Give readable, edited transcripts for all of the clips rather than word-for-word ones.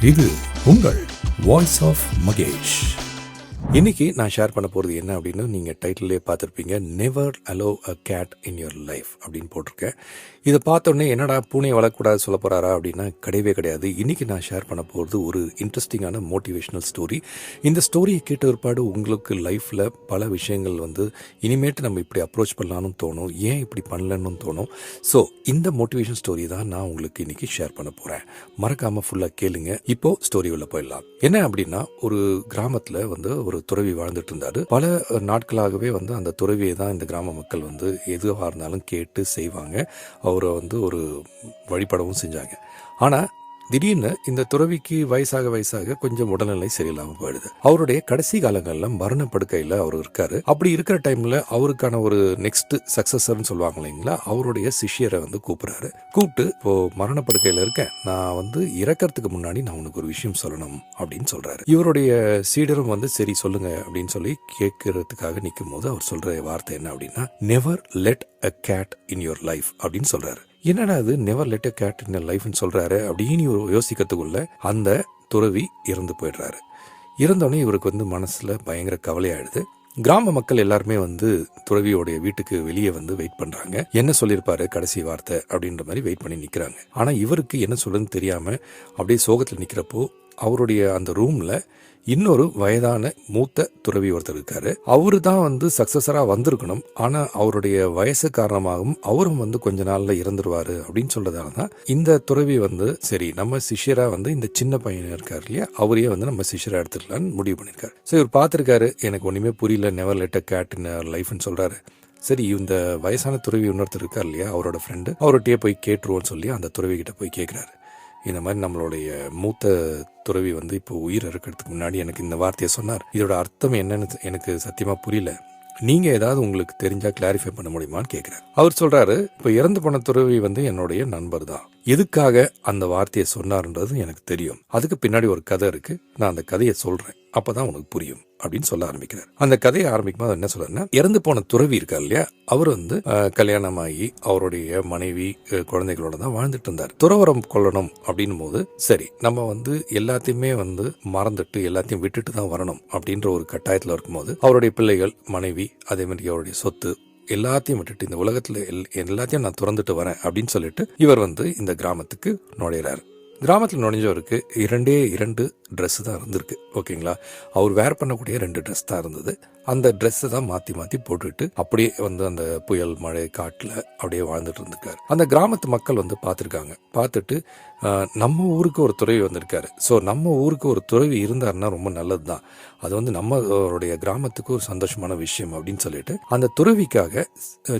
இது உங்கள் voice of Mahesh. இன்னைக்கு நான் ஷேர் பண்ண போகிறது என்ன அப்படின்னு நீங்கள் டைட்டிலே பார்த்துருப்பீங்க. Never allow a cat in your life அப்படின்னு போட்டிருக்கேன். இதை பார்த்தோன்னே என்னடா பூனை வளர்க்கக்கூடாது சொல்ல போகிறாரா அப்படின்னா கிடையவே கிடையாது. இன்றைக்கி நான் ஷேர் பண்ண போகிறது ஒரு இன்ட்ரெஸ்டிங்கான மோட்டிவேஷ்னல் ஸ்டோரி. இந்த ஸ்டோரியை கேட்ட பிற்பாடு உங்களுக்கு லைஃப்பில் பல விஷயங்கள் இனிமேட்டு நம்ம இப்படி அப்ரோச் பண்ணலான்னு தோணும், ஏன் இப்படி பண்ணலன்னு தோணும். ஸோ இந்த மோட்டிவேஷன் ஸ்டோரி தான் நான் உங்களுக்கு இன்றைக்கி ஷேர் பண்ண போகிறேன். மறக்காமல் ஃபுல்லாக கேளுங்க. இப்போது ஸ்டோரி உள்ள போயிடலாம். என்ன அப்படின்னா, ஒரு கிராமத்தில் ஒரு துறவி வாழ்ந்துட்டு இருந்தாரு. பல நாட்களாகவே அந்த துறவியை தான் இந்த கிராம மக்கள் எதுவாக இருந்தாலும் கேட்டு செய்வாங்க. அவரை ஒரு வழிபடவும் செஞ்சாங்க. ஆனால் திடீர்னு இந்த துறவிக்கு வயசாக கொஞ்சம் உடல்நிலை சரியில்லாமல் போயிடுது. அவருடைய கடைசி காலங்களில் மரணப்படுக்கையில் அவர் இருக்காரு. அப்படி இருக்கிற டைம்ல அவருக்கான ஒரு நெக்ஸ்ட் சக்சஸர்னு சொல்லுவாங்க இல்லைங்களா, அவருடைய சிஷ்யரை கூப்பிடுறாரு. கூப்பிட்டு, இப்போ மரணப்படுக்கையில் இருக்கேன், நான் இறக்கிறதுக்கு முன்னாடி நான் உனக்கு ஒரு விஷயம் சொல்லணும் அப்படின்னு சொல்றாரு. இவருடைய சீடரும் சரி சொல்லுங்க அப்படின்னு சொல்லி கேட்கறதுக்காக நிற்கும் போது அவர் சொல்ற வார்த்தை என்ன அப்படின்னா, never let a cat in your life அப்படின்னு சொல்றாரு. என்னடா அது never let a cat in லைஃப்னு சொல்றாரு அப்படின்னு யோசிக்கிறதுக்குள்ள அந்த துறவி இறந்து போயிடுறாரு. இறந்தோடனே இவருக்கு மனசுல பயங்கர கவலையாயிடுது. கிராம மக்கள் எல்லாருமே துறவியோடைய வீட்டுக்கு வெளியே வெயிட் பண்றாங்க. என்ன சொல்லியிருப்பாரு கடைசி வார்த்தை அப்படின்ற மாதிரி வெயிட் பண்ணி நிக்கிறாங்க. ஆனா இவருக்கு என்ன சொல்றதுன்னு தெரியாம அப்படியே சோகத்துல நிக்கிறப்போ அவருடைய அந்த ரூம்ல இன்னொரு வயதான மூத்த துறவி ஒருத்தர் இருக்காரு. அவரு தான் சக்சஸரா வந்திருக்கணும். ஆனா அவருடைய வயசு காரணமாகவும் அவரும் கொஞ்ச நாள்ல இறந்துருவாரு அப்படின்னு சொல்றதாலதான் இந்த துறவி சரி நம்ம சிஷ்யரா இந்த சின்ன பையன் இருக்காரு இல்லையா, அவரையே நம்ம சிஷ்யரா எடுத்துக்கலாம்னு முடிவு பண்ணிருக்காரு. சரி, இவர் பார்த்திருக்காரு, எனக்கு ஒண்ணுமே புரியல, never let a cat in லைஃப்னு சொல்றாரு. சரி, இந்த வயசான துறவி இன்னொருத்தர் இருக்கார் இல்லையா, அவரோட ஃப்ரெண்டு, அவர்கிட்டயே போய் கேட்டுருவோன்னு சொல்லி அந்த துறவி கிட்ட போய் கேட்கிறாரு. இந்த மாதிரி நம்மளுடைய மூத்த துறவி இப்போ உயிர் இருக்கிறதுக்கு முன்னாடி எனக்கு இந்த வார்த்தையை சொன்னார். இதோட அர்த்தம் என்னன்னு எனக்கு சத்தியமா புரியல. நீங்க ஏதாவது உங்களுக்கு தெரிஞ்சா கிளாரிஃபை பண்ண முடியுமான்னு கேட்கிறார். அவர் சொல்றாரு, இப்ப இறந்து போன துறவி என்னுடைய நண்பர் தான். எதுக்காக அந்த வார்த்தையை சொன்னார்ன்றது எனக்கு தெரியும். அதுக்கு பின்னாடி ஒரு கதை இருக்கு. நான் அந்த கதையை சொல்றேன், அப்பதான் உனக்கு புரியும் அப்படின்னு சொல்ல ஆரம்பிக்கிறார். அந்த கதையை ஆரம்பிக்கும் போது என்ன சொல்றாருன்னா, இறந்து போன துறவி இருக்கார் இல்லையா, அவர் கல்யாணமாகி அவருடைய மனைவி குழந்தைகளோட தான் வாழ்ந்துட்டு இருந்தார். துறவரம் கொள்ளணும் அப்படின்னும் போது சரி நம்ம எல்லாத்தையுமே மறந்துட்டு எல்லாத்தையும் விட்டுட்டு தான் வரணும் அப்படின்ற ஒரு கட்டாயத்துல இருக்கும்போது அவருடைய பிள்ளைகள், மனைவி, அதே மாதிரி அவருடைய சொத்து எல்லாத்தையும் விட்டுட்டு இந்த உலகத்துல எல்லாத்தையும் நான் துறந்துட்டு வரேன் அப்படின்னு சொல்லிட்டு இவர் இந்த கிராமத்துக்கு நுழையிறாரு. கிராமத்தில் நுழைஞ்சவருக்கு 2 ட்ரெஸ் தான் இருந்திருக்கு. ஓகேங்களா, அவர் வேர் பண்ணக்கூடிய 2 ட்ரெஸ் தான் இருந்தது. அந்த ட்ரெஸ்ஸை தான் மாற்றி போட்டுட்டு அப்படியே அந்த புயல், மழை, காட்டில் அப்படியே வாழ்ந்துட்டு இருந்திருக்காரு. அந்த கிராமத்து மக்கள் பார்த்துருக்காங்க. பார்த்துட்டு நம்ம ஊருக்கு ஒரு துறவி வந்திருக்காரு, ஸோ நம்ம ஊருக்கு ஒரு துறவி இருந்தாருன்னா ரொம்ப நல்லது தான், அது நம்மளுடைய கிராமத்துக்கு ஒரு சந்தோஷமான விஷயம் அப்படின்னு சொல்லிட்டு அந்த துறவிக்காக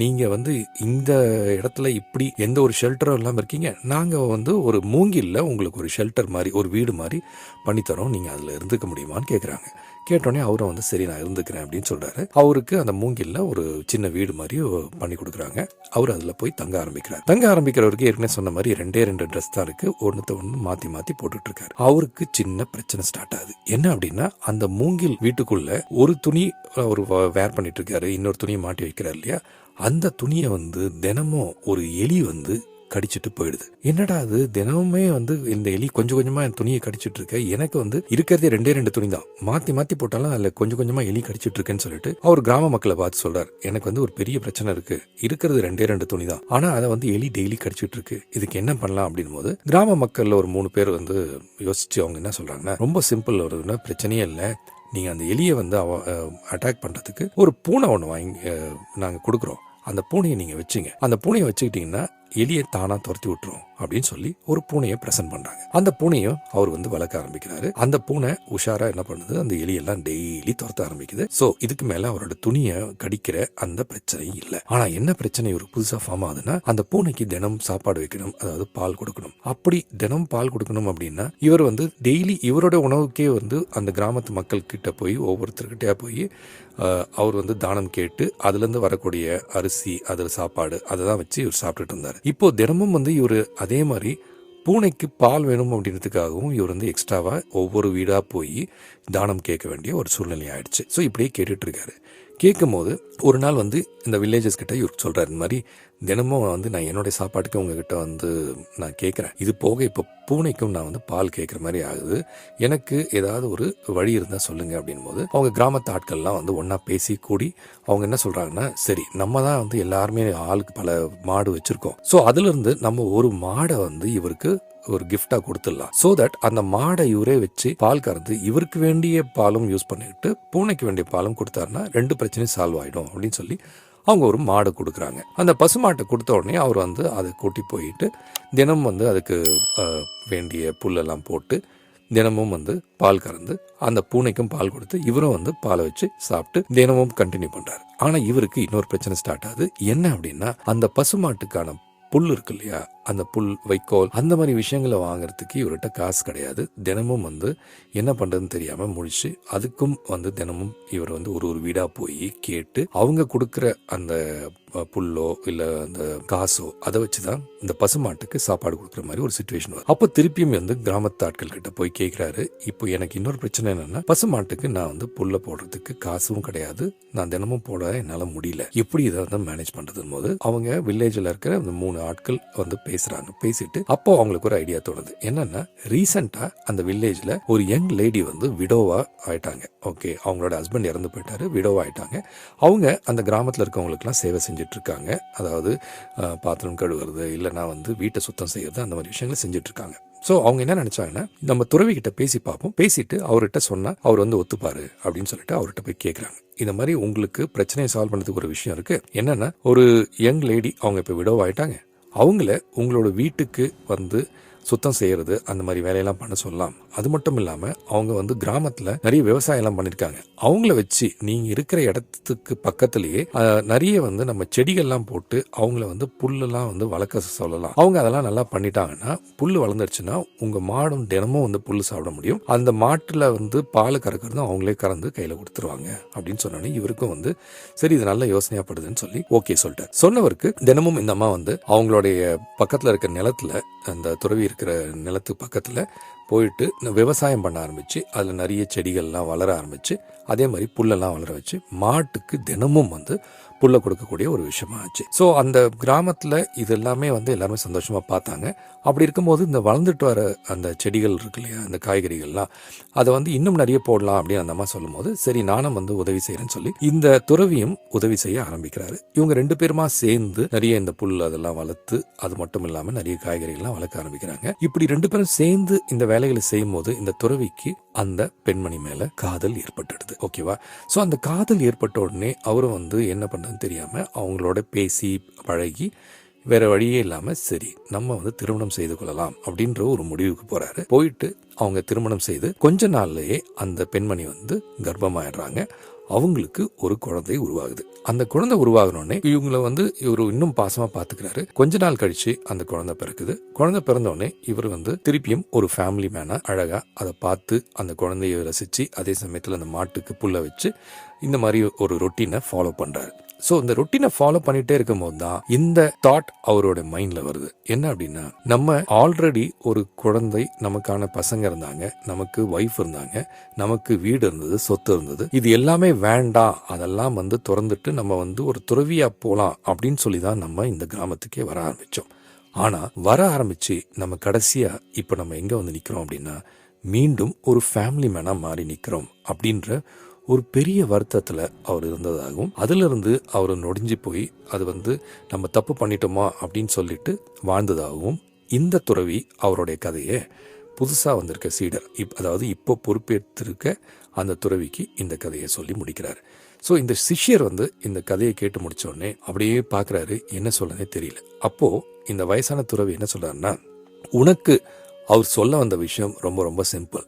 நீங்கள் இந்த இடத்துல இப்படி எந்த ஒரு ஷெல்டரும் இல்லாமல் இருக்கீங்க, நாங்கள் ஒரு மூங்கில்ல உங்களுக்கு ஒரு ஷெல்டர் மாதிரி ஒரு வீடு மாதிரி பண்ணித்தரோம், நீங்கள் அதில் இருந்துக்க முடியுமான்னு கேட்குறாங்க. கேட்டோடனே அவரும் சரி நான் இருந்துக்கிறேன் அப்படின்னு சொல்றாரு. அவருக்கு அந்த மூங்கில்ல ஒரு சின்ன வீடு மாதிரி பண்ணி கொடுக்குறாங்க. அவர் அதில் போய் தங்க ஆரம்பிக்கிறார். தங்க ஆரம்பிக்கிறவருக்கு ஏற்கனவே சொன்ன மாதிரி 2 ட்ரெஸ் தான் இருக்கு. ஒன்று மாற்றி போட்டுட்டு இருக்காரு. அவருக்கு சின்ன பிரச்சனை ஸ்டார்ட் ஆகுது. என்ன அப்படின்னா, அந்த மூங்கில் வீட்டுக்குள்ள ஒரு துணி ஒரு வேர் பண்ணிட்டு இருக்காரு, இன்னொரு துணியை மாட்டி வைக்கிறார் இல்லையா, அந்த துணியை தினமும் ஒரு எலி கடிச்சிட்டு போயிடுது. என்னடா அது தினமுமே இந்த எலி கொஞ்சம் கொஞ்சமா என் துணியை கடிச்சிட்டு இருக்க, எனக்கு இருக்கிறதே 2 துணி தான், மாத்தி போட்டாலும் அதுல கொஞ்சம் கொஞ்சமா எலி கடிச்சிட்டு இருக்கேன்னு சொல்லிட்டு அவர் கிராம மக்களை பார்த்து சொல்றாரு, எனக்கு ஒரு பெரிய பிரச்சனை இருக்கு, இருக்கிறது 2 துணி தான், ஆனா அதை எலி டெய்லி கடிச்சிட்டு இருக்கு, இதுக்கு என்ன பண்ணலாம் அப்படின்னு போது கிராம மக்கள்ல ஒரு 3 பேர் யோசிச்சு அவங்க என்ன சொல்றாங்கன்னா, ரொம்ப சிம்பிள், ஒரு பிரச்சனையே இல்லை, நீங்க அந்த எலியை அட்டாக் பண்றதுக்கு ஒரு பூனை ஒன்று வாங்கி நாங்க கொடுக்குறோம், அந்த பூனையை நீங்க வச்சுங்க, அந்த பூனையை வச்சுக்கிட்டீங்கன்னா எலியை தானா துரத்தி விட்டுரும் அப்படின்னு சொல்லி ஒரு பூனையை பிரசன்ட் பண்றாங்க. அந்த பூனையும் அவர் வளர்க்க ஆரம்பிக்கிறாரு. அந்த பூனை உஷாரா என்ன பண்ணுது, அந்த எலியெல்லாம் டெய்லி துரத்த ஆரம்பிக்குது. சோ இதுக்கு மேல அவரோட துணியை கடிக்கிற அந்த பிரச்சனையும் இல்லை. ஆனா என்ன பிரச்சனை ஒரு புதுசா ஃபார்ம் ஆகுதுன்னா, அந்த பூனைக்கு தினம் சாப்பாடு வைக்கணும், அதாவது பால் கொடுக்கணும். அப்படி தினம் பால் கொடுக்கணும் அப்படின்னா இவர் டெய்லி இவரோட உணவுக்கே அந்த கிராமத்து மக்கள் கிட்ட போய் ஒவ்வொருத்தர்கிட்டயா போய் அவர் தானம் கேட்டு அதுல இருந்து வரக்கூடிய அரிசி, அதுல சாப்பாடு, அதை தான் வச்சு இவர் சாப்பிட்டுட்டு இருந்தாரு. இப்போ தினமும் இவர் அதே மாதிரி பூனைக்கு பால் வேணும் அப்படின்றதுக்காகவும் இவர் எக்ஸ்ட்ராவா ஒவ்வொரு வீடா போய் தானம் கேட்க வேண்டிய ஒரு சூழ்நிலை ஆயிடுச்சு. ஸோ இப்படியே கேட்டுட்டு இருக்காரு. கேட்கும்போது ஒரு நாள் வந்து இந்த வில்லேஜஸ் கிட்ட இவர் சொல்றாரு, இந்த மாதிரி தினமும் வந்து நான் என்னுடைய சாப்பாட்டுக்கு உங்ககிட்ட வந்து நான் கேட்குறேன், இது போக இப்போ பூனைக்கும் நான் வந்து பால் கேட்குற மாதிரி ஆகுது, எனக்கு ஏதாவது ஒரு வழி இருந்தால் சொல்லுங்க அப்படின் போது அவங்க கிராமத்து ஆட்கள்லாம் வந்து ஒன்றா பேசி கூடி அவங்க என்ன சொல்கிறாங்கன்னா, சரி நம்ம தான் வந்து எல்லாருமே ஆளுக்கு பல மாடு வச்சுருக்கோம், ஸோ அதுலேருந்து நம்ம ஒரு மாடை வந்து இவருக்கு ஒரு கிஃப்டா கொடுத்துடலாம். ஸோ தட் அந்த மாடை இவரே வச்சு பால் கறந்து இவருக்கு வேண்டிய பாலும் யூஸ் பண்ணிக்கிட்டு பூனைக்கு வேண்டிய பாலும் கொடுத்தாருன்னா 2 பிரச்சனையும் சால்வ் ஆகிடும் அப்படின்னு சொல்லி அவங்க ஒரு மாடு கொடுக்குறாங்க. அந்த பசுமாட்டை கொடுத்த உடனே அவர் வந்து அதை கூட்டி போயிட்டு தினமும் வந்து அதுக்கு வேண்டிய புல்லெல்லாம் போட்டு தினமும் வந்து பால் கறந்து அந்த பூனைக்கும் பால் கொடுத்து இவரும் வந்து பாலை வச்சு சாப்பிட்டு தினமும் கண்டினியூ பண்றாரு. ஆனா இவருக்கு இன்னொரு பிரச்சனை ஸ்டார்ட் ஆகுது. என்ன அப்படின்னா, அந்த பசுமாட்டுக்கான புல் இருக்கு இல்லையா, அந்த புல், வைக்கோல், அந்த மாதிரி விஷயங்களை வாங்குறதுக்கு இவர்கிட்ட காசு கிடையாது. தினமும் வந்து என்ன பண்றதுன்னு தெரியாம முடிச்சு அதுக்கும் வந்து தினமும் இவர் வந்து ஒரு வீடா போய் கேட்டு அவங்க கொடுக்குற அந்த புல்லோ இல்ல அந்த காசோ அதை வச்சுதான் இந்த பசுமாட்டுக்கு சாப்பாடு கொடுக்குற மாதிரி ஒரு சிச்சுவேஷன் வரும். அப்போ திருப்பியும் வந்து கிராமத்து ஆட்கள் கிட்ட போய் கேட்கிறாரு, இப்போ எனக்கு இன்னொரு பிரச்சனை என்னன்னா, பசுமாட்டுக்கு நான் வந்து புல்ல போடுறதுக்கு காசும் கிடையாது, நான் தினமும் போட என்னால முடியல, எப்படி இதை வந்து மேனேஜ் பண்றது போது அவங்க வில்லேஜ்ல இருக்கிற அந்த 3 ஆட்கள் வந்து பேசுறாங்க. பேசிட்டு அப்போ அவங்களுக்கு ஒரு ஐடியா தோணுது. என்னன்னா, ரீசெண்டா அந்த வில்லேஜ்ல ஒரு யங் லேடி வந்து விடோவா ஆயிட்டாங்க. ஓகே, அவங்களோட ஹஸ்பண்ட் இறந்து போயிட்டாரு, விடோவா ஆயிட்டாங்க. அவங்க அந்த கிராமத்துல இருக்கவங்களுக்கு எல்லாம் சேவை செஞ்சுட்டு இருக்காங்க. அதாவது பாத்திரம் கழுவுறது இல்லைன்னா வந்து வீட்டை சுத்தம் செய்யறது, அந்த மாதிரி விஷயங்களை செஞ்சுட்டு இருக்காங்க. ஸோ அவங்க என்ன நினைச்சாங்கன்னா, நம்ம துறவி கிட்ட பேசி பார்ப்போம், பேசிட்டு அவர்கிட்ட சொன்னா அவர் வந்து ஒத்துப்பாரு அப்படின்னு சொல்லிட்டு அவர்கிட்ட போய் கேட்குறாங்க. இந்த மாதிரி உங்களுக்கு பிரச்சனையை சால்வ் பண்ணதுக்கு ஒரு விஷயம் இருக்கு. என்னன்னா, ஒரு யங் லேடி அவங்க இப்போ விடோ ஆயிட்டாங்க, அவங்கள உங்களோட வீட்டுக்கு வந்து சுத்தம் செய்யறது அந்த மாதிரி வேலையெல்லாம் பண்ண சொல்லலாம். அது மட்டும் இல்லாம அவங்க வந்து கிராமத்துல நிறைய விவசாயம் எல்லாம் பண்ணிருக்காங்க, அவங்கள வச்சு நீங்க இருக்கிற இடத்துக்கு பக்கத்திலேயே நிறைய வந்து நம்ம செடிகள்லாம் போட்டு அவங்கள வந்து புல்லெல்லாம் வந்து வளர்க்க சொல்லலாம். அவங்க அதெல்லாம் நல்லா பண்ணிட்டாங்கன்னா புல்லு வளர்ந்துருச்சுன்னா உங்க மாடும் தினமும் வந்து புல்லு சாப்பிட முடியும். அந்த மாட்டுல வந்து பால் கறக்கிறதும் அவங்களே கறந்து கையில கொடுத்துருவாங்க அப்படின்னு சொன்னோன்னே இவருக்கும் வந்து சரி இது நல்ல யோசனையாப்படுதுன்னு சொல்லி ஓகே சொல்லிட்டார். சொன்னவருக்கு தினமும் இந்த அம்மா வந்து அவங்களுடைய பக்கத்துல இருக்க நிலத்துல, அந்த துறவி இருக்கிற நிலத்து பக்கத்துல போயிட்டு விவசாயம் பண்ண ஆரம்பிச்சு அதுல நிறைய செடிகள்லாம் வளர ஆரம்பிச்சு அதே மாதிரி புல்லெல்லாம் வளர வச்சு மாட்டுக்கு தினமும் வந்து புல்ல கொடுக்கக்கூடிய ஒரு விஷயமா ஆச்சு. ஸோ அந்த கிராமத்துல இது எல்லாமே வந்து எல்லாருமே சந்தோஷமா பார்த்தாங்க. அப்படி இருக்கும்போது இந்த வளர்ந்துட்டு வர அந்த செடிகள் இருக்கு இல்லையா, அந்த காய்கறிகள்லாம், அதை வந்து இன்னும் நிறைய போடலாம் அப்படின்னு அந்த அம்மா சொல்லும் போது சரி நானும் வந்து உதவி செய்யறேன்னு சொல்லி இந்த துறவியும் உதவி செய்ய ஆரம்பிக்கிறாரு. இவங்க 2 பேருமா சேர்ந்து நிறைய இந்த புல் அதெல்லாம் வளர்த்து அது மட்டும் இல்லாம நிறைய காய்கறிகள்லாம் வளர்க்க ஆரம்பிக்கிறாங்க. இப்படி 2 பேரும் சேர்ந்து இந்த வேலைகளை செய்யும் போது இந்த துறவிக்கு அந்த பெண்மணி மேல காதல் ஏற்பட்டுடுது. ஓகேவா? ஸோ அந்த காதல் ஏற்பட்ட உடனே அவரும் வந்து என்ன பண்றதுன்னு தெரியாம அவங்களோட பேசி பழகி வேற வழியே இல்லாம சரி நம்ம வந்து திருமணம் செய்து கொள்ளலாம் அப்படின்ற ஒரு முடிவுக்கு போறாரு. போயிட்டு அவங்க திருமணம் செய்து கொஞ்ச நாள்லயே அந்த பெண்மணி வந்து கர்ப்பமாயிடுறாங்க. அவங்களுக்கு ஒரு குழந்தை உருவாகுது. அந்த குழந்தை உருவாகணுன்னே இவங்களை வந்து இவர் இன்னும் பாசமா பாத்துக்கிறாரு. கொஞ்ச நாள் கழிச்சு அந்த குழந்தை பிறக்குது. குழந்தை பிறந்தோடனே இவர் வந்து திருப்பியும் ஒரு ஃபேமிலி மேனா அழகா அதை பார்த்து அந்த குழந்தைய ரசிச்சு அதே சமயத்துல அந்த மாட்டுக்கு புல்ல வச்சு இந்த மாதிரி ஒரு ரொட்டீனை ஃபாலோ பண்றாரு. ஸோ இந்த ரொட்டீனை ஃபாலோ பண்ணிட்டே இருக்கும் போது தான் இந்த தாட் அவரோட மைண்ட்ல வருது. என்ன அப்படின்னா, நம்ம ஆல்ரெடி ஒரு குழந்தை, நமக்கான பசங்க இருந்தாங்க, நமக்கு ஒய்ஃப் இருந்தாங்க, நமக்கு வீடு இருந்தது, சொத்து இருந்தது, இது எல்லாமே வேண்டாம், அதெல்லாம் வந்து திறந்துட்டு நம்ம வந்து ஒரு துறவியா போலாம் அப்படின்னு சொல்லி தான் நம்ம இந்த கிராமத்துக்கே வர ஆரம்பிச்சோம். ஆனா வர ஆரம்பிச்சு நம்ம கடைசியா இப்ப நம்ம எங்க வந்து நிக்கிறோம் அப்படின்னா, மீண்டும் ஒரு ஃபேமிலி மேனா மாறி நிக்கிறோம் அப்படின்ற ஒரு பெரிய வருத்தத்துல அவர் இருந்ததாகவும், அதுல இருந்து அவர் நொடிஞ்சு போய் அது வந்து நம்ம தப்பு பண்ணிட்டோமா அப்படின்னு சொல்லிட்டு வாழ்ந்ததாகவும் இந்த துறவி அவருடைய கதையை புதுசா வந்திருக்க சீடர், அதாவது இப்போ பொறுப்பேற்றிருக்க அந்த துறவிக்கு இந்த கதையை சொல்லி முடிக்கிறார். ஸோ இந்த சிஷ்யர் வந்து இந்த கதையை கேட்டு முடிச்ச உடனே அப்படியே பாக்குறாரு, என்ன சொல்லனே தெரியல. அப்போ இந்த வயசான துறவி என்ன சொல்றாருன்னா, உனக்கு அவர் சொல்ல வந்த விஷயம் ரொம்ப ரொம்ப simple.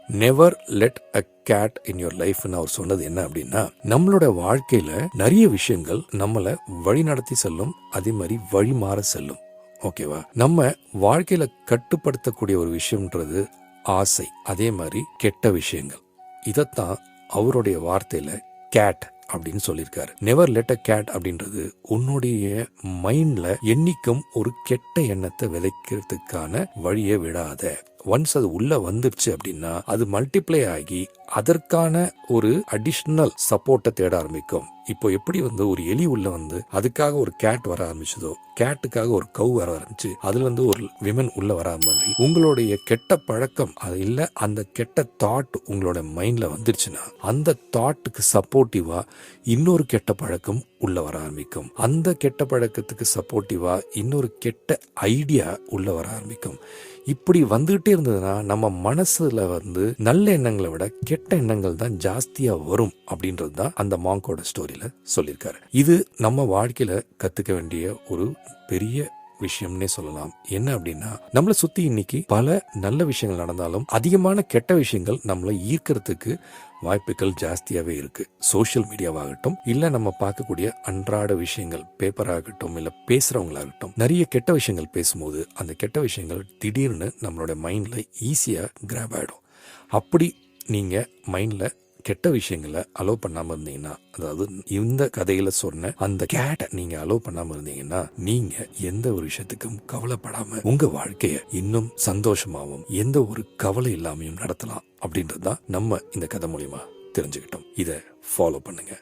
Never let a cat in your லைஃப்னு அவர் சொன்னது என்ன அப்படின்னா, நம்மளோட வாழ்க்கையில நிறைய விஷயங்கள் நம்மளை வழி நடத்தி செல்லும், அதே மாதிரி வழி மாற செல்லும். ஓகேவா? நம்ம வாழ்க்கையில கட்டுப்படுத்தக்கூடிய ஒரு விஷயம்ன்றது ஆசை, அதே மாதிரி கெட்ட விஷயங்கள். இதத்தான் அவருடைய வார்த்தையில கேட் அப்படின்னு சொல்லியிருக்காரு. நெவர் லெட் அ கேட் அப்படின்றது உன்னுடைய மைண்ட்ல என்னைக்கும் ஒரு கெட்ட எண்ணத்தை விதைக்கிறதுக்கான வழியை விடாத. ஒன்ஸ் அது உள்ள வந்துருச்சு அப்படின்னா அது மல்டிப்ளை ஆகி அதற்கான ஒரு அடிஷனல் சப்போர்ட்டை தேட ஆரம்பிக்கும். இப்போ எப்படி ஒரு எலி உள்ள அதுக்காக ஒரு கேட் வர ஆரம்பிச்சதோ, கேட்டுக்காக ஒரு கவ் வர ஆரம்பிச்சு அதுல ஒரு விமன் உள்ள வர மாதிரி உங்களுடைய கெட்ட பழக்கம் அது இல்ல, அந்த கெட்ட தாட் உங்களோட மைண்ட்ல வந்துருச்சுன்னா அந்த தாட்டுக்கு சப்போர்ட்டிவா இன்னொரு கெட்ட பழக்கம் உள்ள வர ஆரம்பிக்கும். அந்த கெட்ட பழக்கத்துக்கு சப்போர்ட்டிவா இன்னொரு கெட்ட ஐடியா உள்ள வர ஆரம்பிக்கும். இப்படி வந்துகிட்டே இருந்ததுன்னா நம்ம மனசுல நல்ல எண்ணங்களை விட கெட்ட எண்ணங்கள் தான் ஜாஸ்தியா வரும் அப்படின்றது தான் அந்த மாங்கோட ஸ்டோரியில சொல்லியிருக்காரு. இது நம்ம வாழ்க்கையில கத்துக்க வேண்டிய ஒரு பெரிய விஷயம்னே சொல்லலாம். என்ன அப்படின்னா, நம்மளை சுத்தி இன்னைக்கு பல நல்ல விஷயங்கள் நடந்தாலும் அதிகமான கெட்ட விஷயங்கள் நம்மளை ஈர்க்கிறதுக்கு வாய்ப்புகள் ஜாஸ்தியாவே இருக்கு. சோசியல் மீடியாவாகட்டும், இல்ல நம்ம பார்க்கக்கூடிய அன்றாட விஷயங்கள், பேப்பராகட்டும், இல்ல பேசுறவங்களாகட்டும், நிறைய கெட்ட விஷயங்கள் பேசும்போது அந்த கெட்ட விஷயங்கள் திடீர்னு நம்மளோட மைண்ட்ல ஈஸியா கிராப் ஆயிடும். அப்படி நீங்க மைண்ட்ல கெட்ட விஷயங்களை அலோவ் பண்ணாம இருந்தீங்கன்னா, அதாவது இந்த கதையில சொன்ன அந்த கேட்டை நீங்க அலோவ் பண்ணாம இருந்தீங்கன்னா, நீங்க எந்த ஒரு விஷயத்துக்கும் கவலைப்படாம உங்க வாழ்க்கைய இன்னும் சந்தோஷமாவும் எந்த ஒரு கவலை இல்லாமையும் நடத்தலாம் அப்படின்றது தான் நம்ம இந்த கதை மூலியமா தெரிஞ்சுக்கிட்டோம். இதை ஃபாலோ பண்ணுங்க.